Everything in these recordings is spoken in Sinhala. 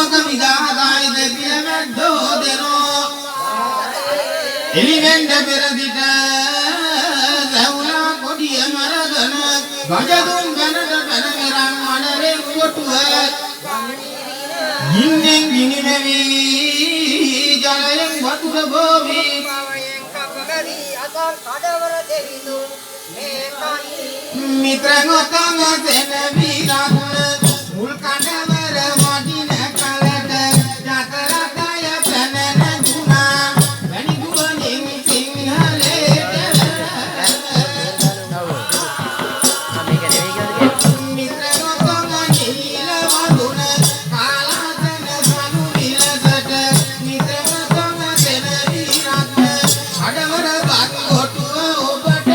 කුමක විදාදායිද පියවැද්දෝ දෙනෝ එලිවෙන්ඩ පෙරදිට සැවුලා කොඩිය මරගන ගජදුන් ගැනට පැනමෙරන් අනරෙන් කොටුව ගින්නෙන් ගිනිනවී ජලයෙන් වතුර බෝවී මිත්‍රගොතම සෙන වීරගුණ මුල් කඩවර වඩින කලට ජතරතය පැනන දුනා වැනි දුවනින් සිංහලේට මිත්‍රගොතම නිල වදුන කාලාසන සනු විලසට මිත්‍රගොතම සෙන වීරගුණ කඩවර වත් කොටුව ඔබට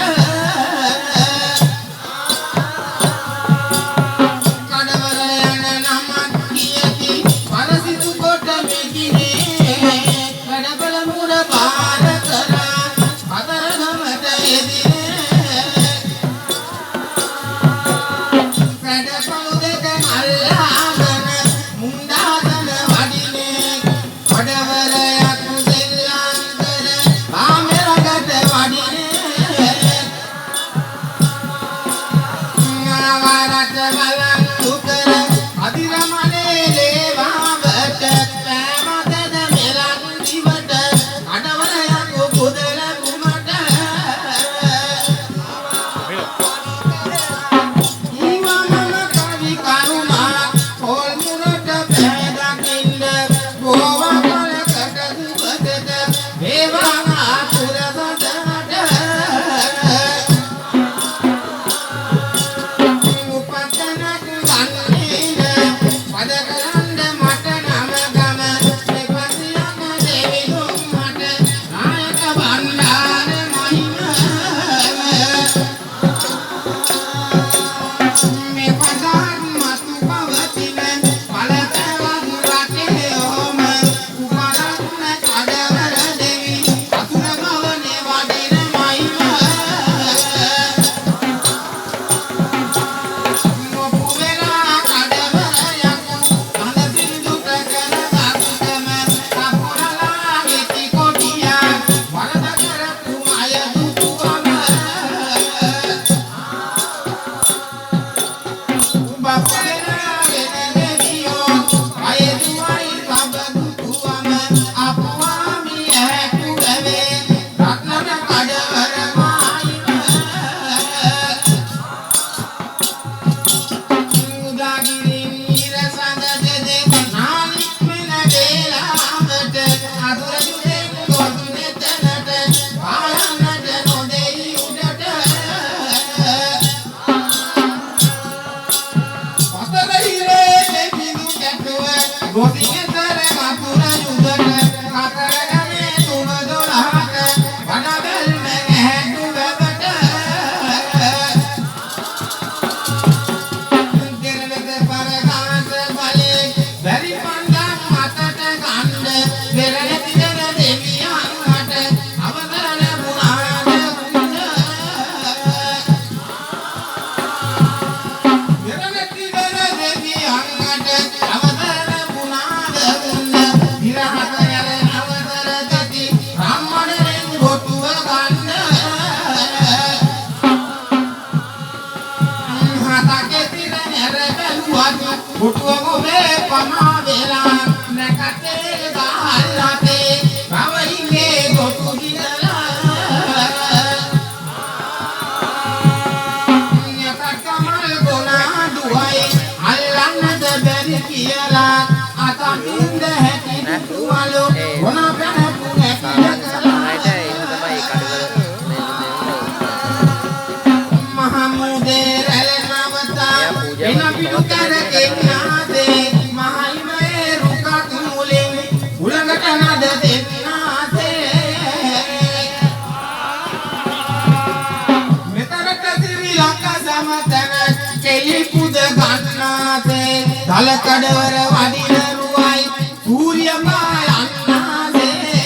තලකඩවර වඩින රුවයි සූර්යමා යන්නාසේ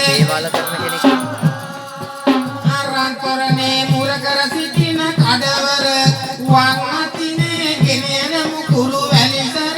දේවාල කරන කෙනෙක් අරන්තරනේ මුර කර සිටින කඩවර වන් අතිනේ ගෙනෙන මුකුළු වැලිසර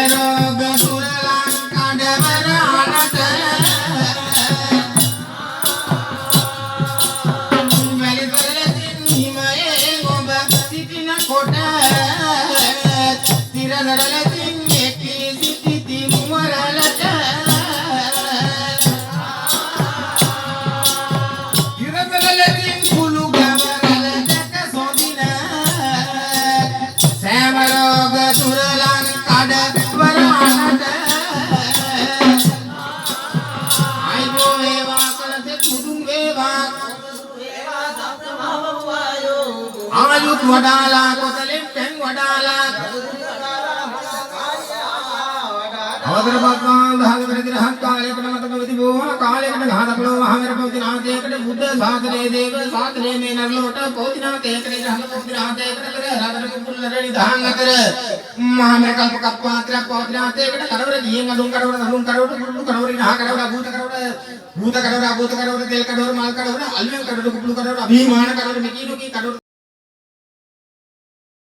රෝග දුරලං කඩවර අනට වැලිතලකින් හිමයේ ඔබ සිටින කොට තිරනඩලකින් එක්වී සිටිති මුවරලට තිරනඩලකින් කුළු ගවරලට සොදින සෑම රෝග දුරලං කඩවර අනට අයිබෝ වේවා කලසෙත් මුදුන් වේවා ආයුත් වඩාලා කොතලෙන් පෙන් වඩාලා අවතරපත්වාන් දහවර දිනහක් කාලයකට මත පවතිබෝවා කාලයකට ගහනකලෝ මහවර පවතිනාතේකට බුද්ධ ශාසනයේ දේව ශාසනයේ මේ නරලොට පවතිනාතේකට ගහන පවතිනාතේකට කර රාතර කුපුල් නරණි දහන් අතර මහමර කල්ප කප්පාත්‍ර පවතිනාතේකට කරවර දියෙන් අඳුන් කරවර නඳුන් කරවර කුරුළු කරවර ඉනහ කරවර භූත කරවර තෙල් කරවර මල් කරවර අල්වෙන් කරවර කුපුළු කරවර අභිමාන කරවර මිකිනුකී කරවර